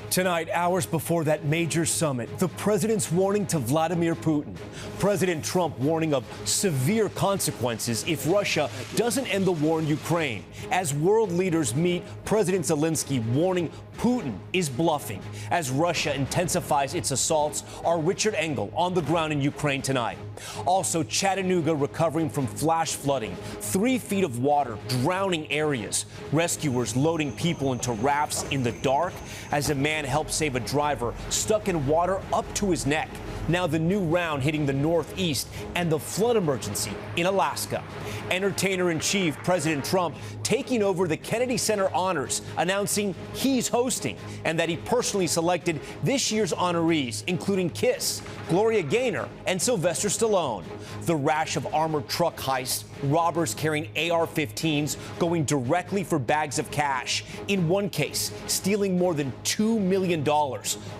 Tonight, hours before that major summit, the president's warning to Vladimir Putin. President Trump warning of severe consequences if Russia doesn't end the war in Ukraine. As world leaders meet, President Zelensky warning Putin is bluffing as Russia intensifies its assaults. Our Richard Engel on the ground in Ukraine tonight. Also, Chattanooga recovering from flash flooding, 3 feet of water drowning areas. Rescuers loading people into rafts in the dark as a man helped save a driver stuck in water up to his neck. Now the new round hitting the Northeast and the flood emergency in Alaska. Entertainer-in-chief President Trump taking over the Kennedy Center honors, announcing he's hosting and that he personally selected this year's honorees, including Kiss, Gloria Gaynor, and Sylvester Stallone. The rash of armored truck heists, robbers carrying AR-15s going directly for bags of cash. In one case, stealing more than $2 million.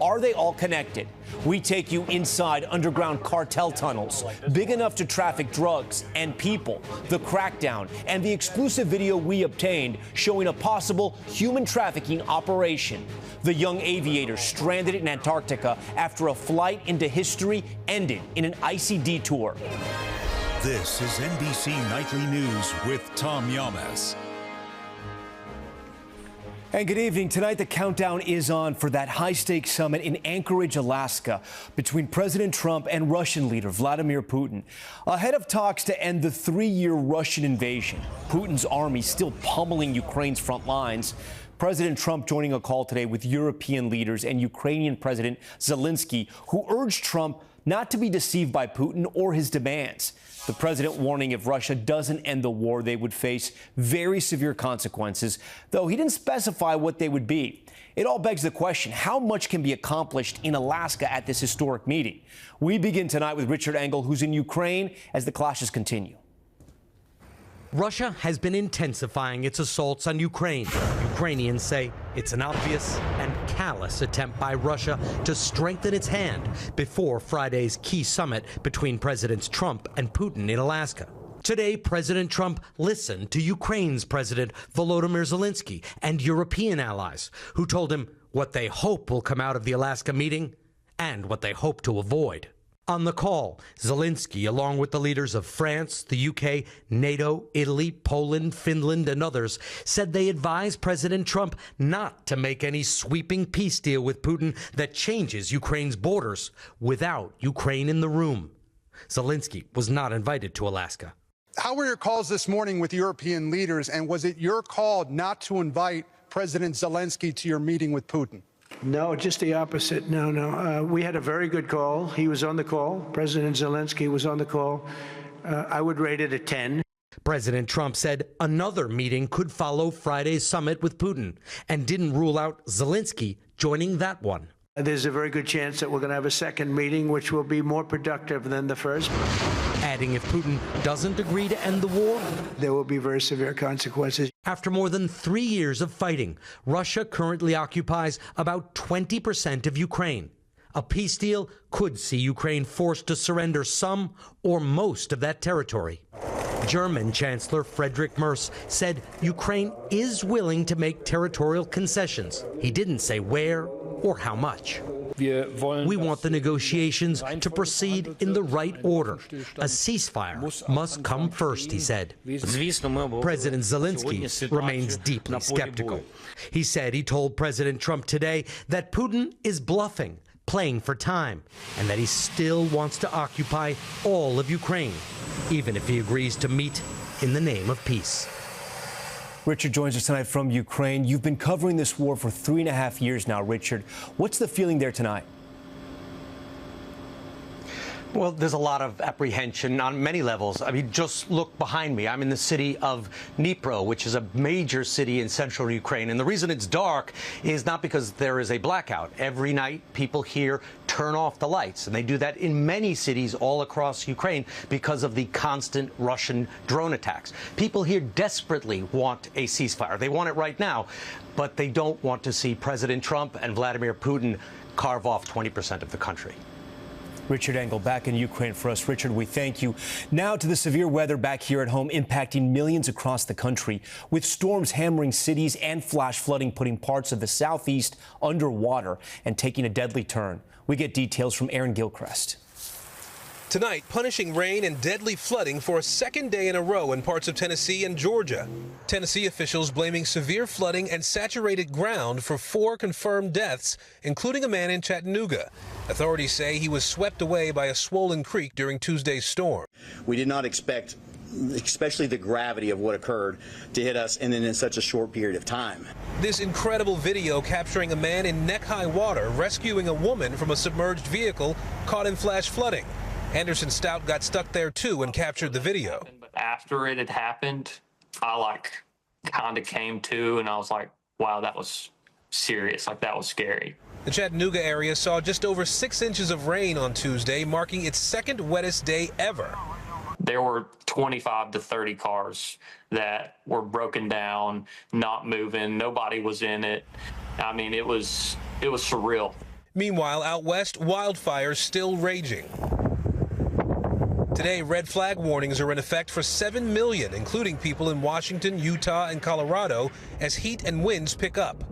Are they all connected? We take you inside underground cartel tunnels, big enough to traffic drugs and people, the crackdown, and the exclusive video we obtained showing a possible human trafficking operation. The young aviator stranded in Antarctica after a flight into history ended in an icy detour. This is NBC Nightly News with Tom Yamas. And good evening. Tonight, the countdown is on for that high-stakes summit in Anchorage, Alaska, between President Trump and Russian leader Vladimir Putin. Ahead of talks to end the 3-year Russian invasion, Putin's army still pummeling Ukraine's front lines. President Trump joining a call today with European leaders and Ukrainian President Zelensky, who urged Trump not to be deceived by Putin or his demands. The president warning if Russia doesn't end the war, they would face very severe consequences, though he didn't specify what they would be. It all begs the question, how much can be accomplished in Alaska at this historic meeting? We begin tonight with Richard Engel, who's in Ukraine as the clashes continue. Russia has been intensifying its assaults on Ukraine. Ukrainians say it's an obvious and callous attempt by Russia to strengthen its hand before Friday's key summit between Presidents Trump and Putin in Alaska. Today, President Trump listened to Ukraine's President Volodymyr Zelensky and European allies, who told him what they hope will come out of the Alaska meeting and what they hope to avoid. On the call, Zelensky, along with the leaders of France, the UK, NATO, Italy, Poland, Finland, and others, said they advised President Trump not to make any sweeping peace deal with Putin that changes Ukraine's borders without Ukraine in the room. Zelensky was not invited to Alaska. How were your calls this morning with European leaders, and was it your call not to invite President Zelensky to your meeting with Putin? No, just the opposite. No. We had a very good call. He was on the call. President Zelensky was on the call. I would rate it a 10. President Trump said another meeting could follow Friday's summit with Putin and didn't rule out Zelensky joining that one. There's a very good chance that we're going to have a second meeting, which will be more productive than the first. Adding if Putin doesn't agree to end the war, there will be very severe consequences. After more than 3 years of fighting, Russia currently occupies about 20% of Ukraine. A peace deal could see Ukraine forced to surrender some or most of that territory. German Chancellor Friedrich Merz said Ukraine is willing to make territorial concessions. He didn't say where or how much. We want the negotiations to proceed in the right order. A ceasefire must come first, he said. President Zelensky remains deeply skeptical. He said he told President Trump today that Putin is bluffing, playing for time, and that he still wants to occupy all of Ukraine, even if he agrees to meet in the name of peace. Richard joins us tonight from Ukraine. You've been covering this war for 3.5 years now, Richard. What's the feeling there tonight? Well, there's a lot of apprehension on many levels. I mean, just look behind me. I'm in the city of Dnipro, which is a major city in central Ukraine. And the reason it's dark is not because there is a blackout. Every night, people here turn off the lights. And they do that in many cities all across Ukraine because of the constant Russian drone attacks. People here desperately want a ceasefire. They want it right now. But they don't want to see President Trump and Vladimir Putin carve off 20% of the country. Richard Engel back in Ukraine for us. Richard, we thank you. Now to the severe weather back here at home impacting millions across the country, with storms hammering cities and flash flooding putting parts of the southeast underwater and taking a deadly turn. We get details from Aaron Gilchrist. Tonight, punishing rain and deadly flooding for a second day in a row in parts of Tennessee and Georgia. Tennessee officials blaming severe flooding and saturated ground for 4 confirmed deaths, including a man in Chattanooga. Authorities say he was swept away by a swollen creek during Tuesday's storm. We did not expect, especially the gravity of what occurred, to hit us and then in such a short period of time. This incredible video capturing a man in neck-high water rescuing a woman from a submerged vehicle caught in flash flooding. Anderson Stout got stuck there too and captured the video. After it had happened, I kind of came to and I was like, wow, that was serious. That was scary. The Chattanooga area saw just over 6 inches of rain on Tuesday, marking its second wettest day ever. There were 25 to 30 cars that were broken down, not moving. Nobody was in it. I mean, it was surreal. Meanwhile, out west, wildfires still raging. Today, red flag warnings are in effect for 7 million, including people in Washington, Utah, and Colorado, as heat and winds pick up.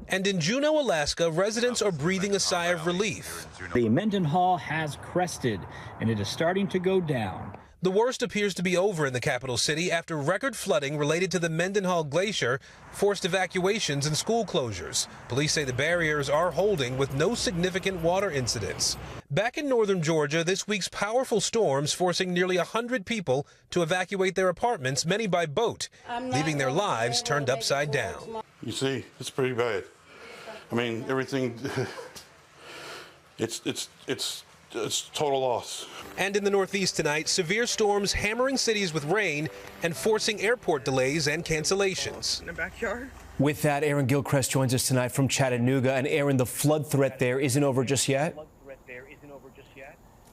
And in Juneau, Alaska, residents are breathing a sigh of relief. The Mendenhall has crested, and it is starting to go down. The worst appears to be over in the capital city after record flooding related to the Mendenhall Glacier forced evacuations and school closures. Police say the barriers are holding with no significant water incidents. Back in northern Georgia, this week's powerful storms forcing nearly 100 people to evacuate their apartments, many by boat, leaving their lives turned upside down. You see, it's pretty bad. I mean, everything, it's total loss. And in the Northeast tonight, severe storms hammering cities with rain and forcing airport delays and cancellations. In the backyard? With that, Aaron Gilchrist joins us tonight from Chattanooga. And Aaron, the flood threat there isn't over just yet?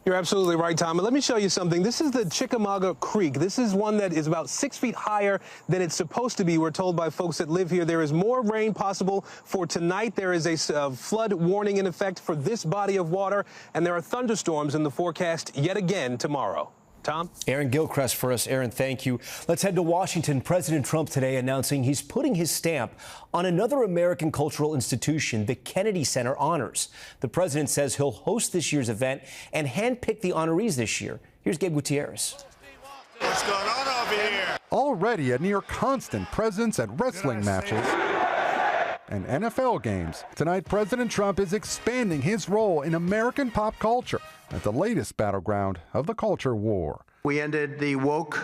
You're absolutely right, Tom. And let me show you something. This is the Chickamauga Creek. This is one that is about 6 feet higher than it's supposed to be. We're told by folks that live here there is more rain possible for tonight. There is a flood warning in effect for this body of water, and there are thunderstorms in the forecast yet again tomorrow. Tom? Aaron Gilchrist for us. Aaron, thank you. Let's head to Washington. President Trump today announcing he's putting his stamp on another American cultural institution, the Kennedy Center Honors. The president says he'll host this year's event and handpick the honorees this year. Here's Gabe Gutierrez. What's going on over here? Already a near constant presence at wrestling matches and NFL games. Tonight, President Trump is expanding his role in American pop culture at the latest battleground of the culture war. We ended the woke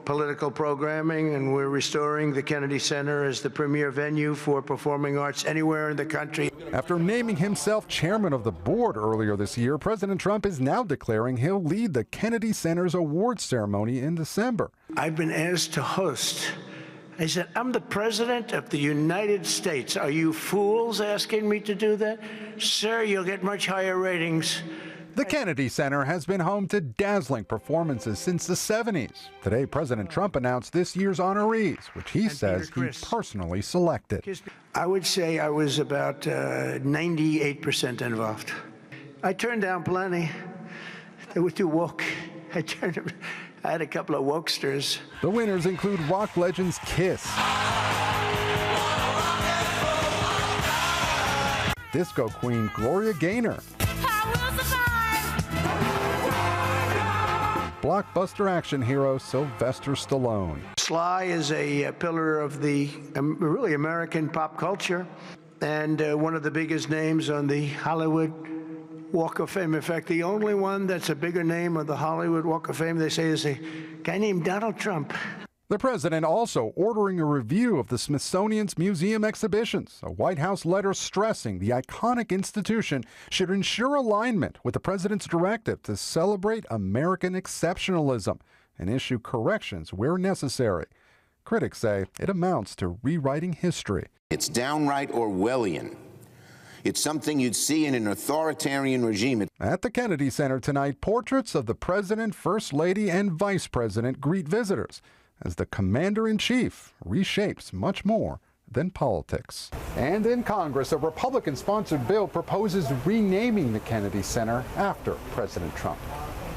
political programming, and we're restoring the Kennedy Center as the premier venue for performing arts anywhere in the country. After naming himself chairman of the board earlier this year, President Trump is now declaring he'll lead the Kennedy Center's awards ceremony in December. I've been asked to host. I said, I'm the president of the United States. Are you fools asking me to do that? Sir, you'll get much higher ratings. The Kennedy Center has been home to dazzling performances since the 70s. Today, President Trump announced this year's honorees, which he says he personally selected. I would say I was about 98% involved. I turned down plenty. They were too woke. I had a couple of wokesters. The winners include rock legends Kiss, disco queen Gloria Gaynor, blockbuster action hero Sylvester Stallone. Sly is a pillar of the really American pop culture and one of the biggest names on the Hollywood Walk of Fame. In fact, the only one that's a bigger name on the Hollywood Walk of Fame, they say, is a guy named Donald Trump. The president also ordering a review of the Smithsonian's museum exhibitions, a White House letter stressing the iconic institution should ensure alignment with the president's directive to celebrate American exceptionalism and issue corrections where necessary. Critics say it amounts to rewriting history. It's downright Orwellian. It's something you'd see in an authoritarian regime. At the Kennedy Center tonight, portraits of the president, first lady, and vice president greet visitors as the commander-in-chief reshapes much more than politics. And in Congress, a Republican-sponsored bill proposes renaming the Kennedy Center after President Trump.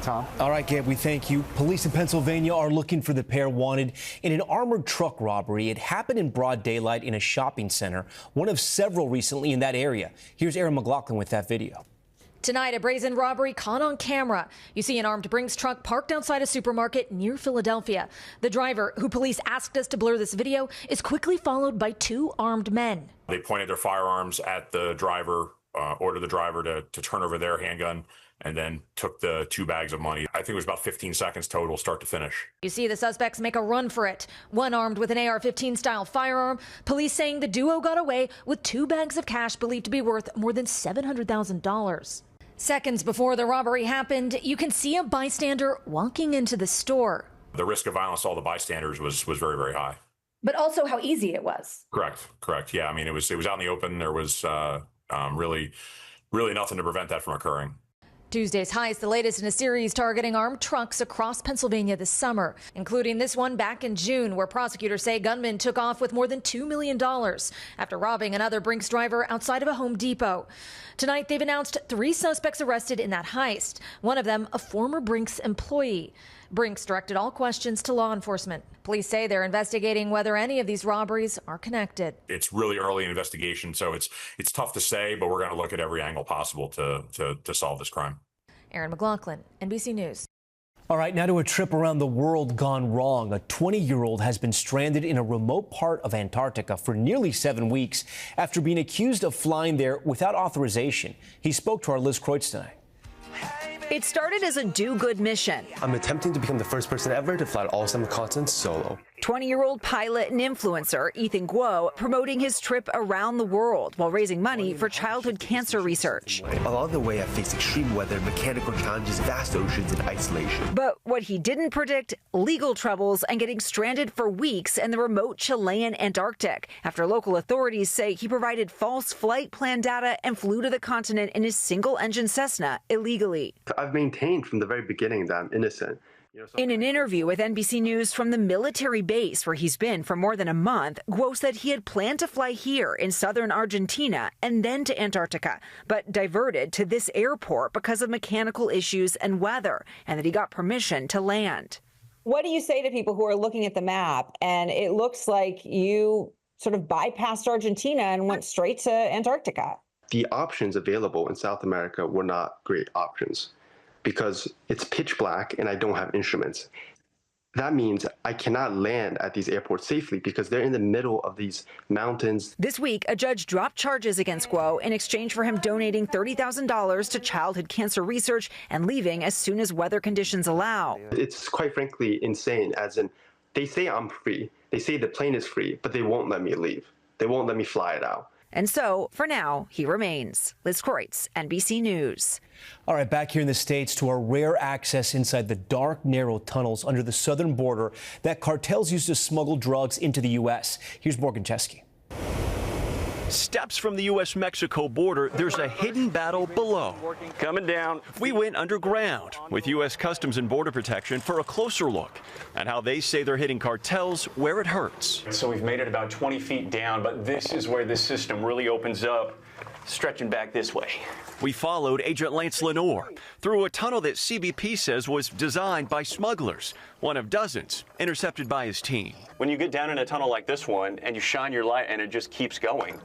Tom? All right, Gabe, we thank you. Police in Pennsylvania are looking for the pair wanted in an armored truck robbery. It happened in broad daylight in a shopping center, one of several recently in that area. Here's Aaron McLaughlin with that video. Tonight, a brazen robbery caught on camera. You see an armed Brinks truck parked outside a supermarket near Philadelphia. The driver, who police asked us to blur this video, is quickly followed by two armed men. They pointed their firearms at the driver, ordered the driver to turn over their handgun, and then took the 2 bags of money. I think it was about 15 seconds total, start to finish. You see the suspects make a run for it. One armed with an AR-15 style firearm. Police saying the duo got away with 2 bags of cash believed to be worth more than $700,000. Seconds before the robbery happened, you can see a bystander walking into the store. The risk of violence to all the bystanders was very, very high. But also how easy it was. Correct. Yeah, I mean, it was out in the open. There was really nothing to prevent that from occurring. Tuesday's heist, the latest in a series targeting armed trucks across Pennsylvania this summer, including this one back in June, where prosecutors say gunmen took off with more than $2 million after robbing another Brinks driver outside of a Home Depot. Tonight, they've announced 3 suspects arrested in that heist, one of them a former Brinks employee. Brinks directed all questions to law enforcement. Police say they're investigating whether any of these robberies are connected. It's really early in investigation, so it's tough to say, but we're going to look at every angle possible to solve this crime. Aaron McLaughlin, NBC News. All right, now to a trip around the world gone wrong. A 20-year-old has been stranded in a remote part of Antarctica for nearly 7 weeks after being accused of flying there without authorization. He spoke to our Liz Kreutz tonight. It started as a do-good mission. I'm attempting to become the first person ever to fly all 7 continents solo. 20-year-old pilot and influencer Ethan Guo promoting his trip around the world while raising money for childhood cancer research. Along the way, I faced extreme weather, mechanical challenges, vast oceans, and isolation. But what he didn't predict, legal troubles and getting stranded for weeks in the remote Chilean Antarctic after local authorities say he provided false flight plan data and flew to the continent in his single-engine Cessna illegally. I've maintained from the very beginning that I'm innocent. In an interview with NBC News from the military base where he's been for more than a month, Guo said he had planned to fly here in southern Argentina and then to Antarctica, but diverted to this airport because of mechanical issues and weather, and that he got permission to land. What do you say to people who are looking at the map and it looks like you sort of bypassed Argentina and went straight to Antarctica? The options available in South America were not great options, because it's pitch black and I don't have instruments. That means I cannot land at these airports safely because they're in the middle of these mountains. This week, a judge dropped charges against Guo in exchange for him donating $30,000 to childhood cancer research and leaving as soon as weather conditions allow. It's quite frankly insane, as in they say I'm free. They say the plane is free, but they won't let me leave. They won't let me fly it out. And so, for now, he remains. Liz Kreutz, NBC News. All right, back here in the States to our rare access inside the dark, narrow tunnels under the southern border that cartels use to smuggle drugs into the U.S. Here's Morgan Chesky. Steps from the U.S.-Mexico border, there's a hidden battle below. Coming down, we went underground with U.S. Customs and Border Protection for a closer look at how they say they're hitting cartels where it hurts. So we've made it about 20 feet down, but this is where this system really opens up, stretching back this way. We followed Agent Lance Lenore through a tunnel that CBP says was designed by smugglers, one of dozens intercepted by his team. When you get down in a tunnel like this one and you shine your light and it just keeps going,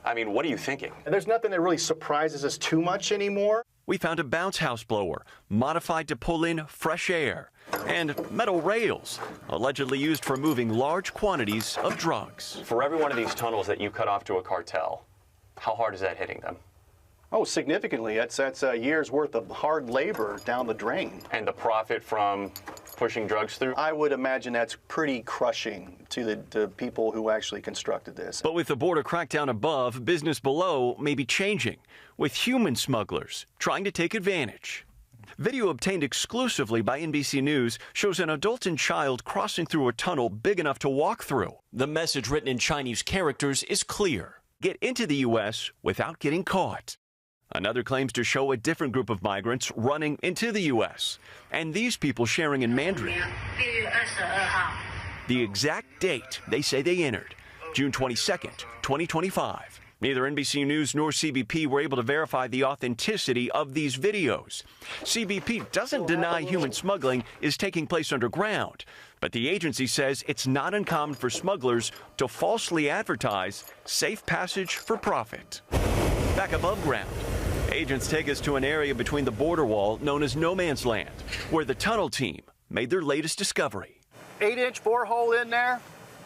I mean, what are you thinking? There's nothing that really surprises us too much anymore. We found a bounce house blower modified to pull in fresh air and metal rails allegedly used for moving large quantities of drugs. For every one of these tunnels that you cut off to a cartel, how hard is that hitting them? Oh, significantly. That's a year's worth of hard labor down the drain. And the profit from pushing drugs through? I would imagine that's pretty crushing to the people who actually constructed this. But with the border crackdown above, business below may be changing, with human smugglers trying to take advantage. Video obtained exclusively by NBC News shows an adult and child crossing through a tunnel big enough to walk through. The message written in Chinese characters is clear: get into the U.S. without getting caught. Another claims to show a different group of migrants running into the U.S., and these people sharing in Mandarin the exact date they say they entered, June 22nd, 2025. Neither NBC News nor CBP were able to verify the authenticity of these videos. CBP doesn't deny human smuggling is taking place underground, but the agency says it's not uncommon for smugglers to falsely advertise safe passage for profit. Back above ground, agents take us to an area between the border wall known as No Man's Land, where the tunnel team made their latest discovery. 8-inch borehole in there,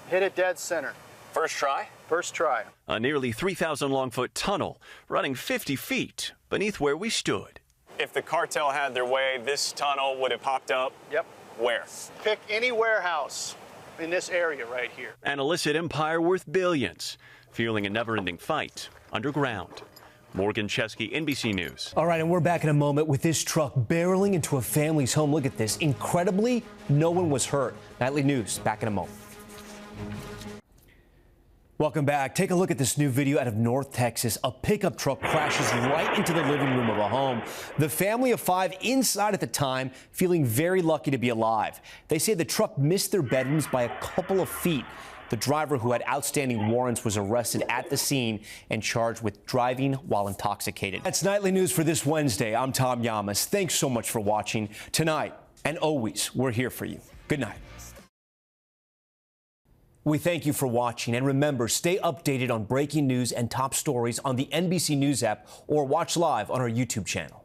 hit it dead center. First try? First try. A nearly 3,000 long foot tunnel running 50 feet beneath where we stood. If the cartel had their way, this tunnel would have popped up. Yep. Where? Pick any warehouse in this area right here. An illicit empire worth billions, fueling a never-ending fight underground. Morgan Chesky, NBC News. All right, and we're back in a moment with this truck barreling into a family's home. Look at this. Incredibly, no one was hurt. Nightly News, back in a moment. Welcome back. Take a look at this new video out of North Texas. A pickup truck crashes right into the living room of a home. The family of 5 inside at the time, feeling very lucky to be alive. They say the truck missed their bedrooms by a couple of feet. The driver, who had outstanding warrants, was arrested at the scene and charged with driving while intoxicated. That's Nightly News for this Wednesday. I'm Tom Yamas. Thanks so much for watching. Tonight and always, we're here for you. Good night. We thank you for watching, and remember, stay updated on breaking news and top stories on the NBC News app or watch live on our YouTube channel.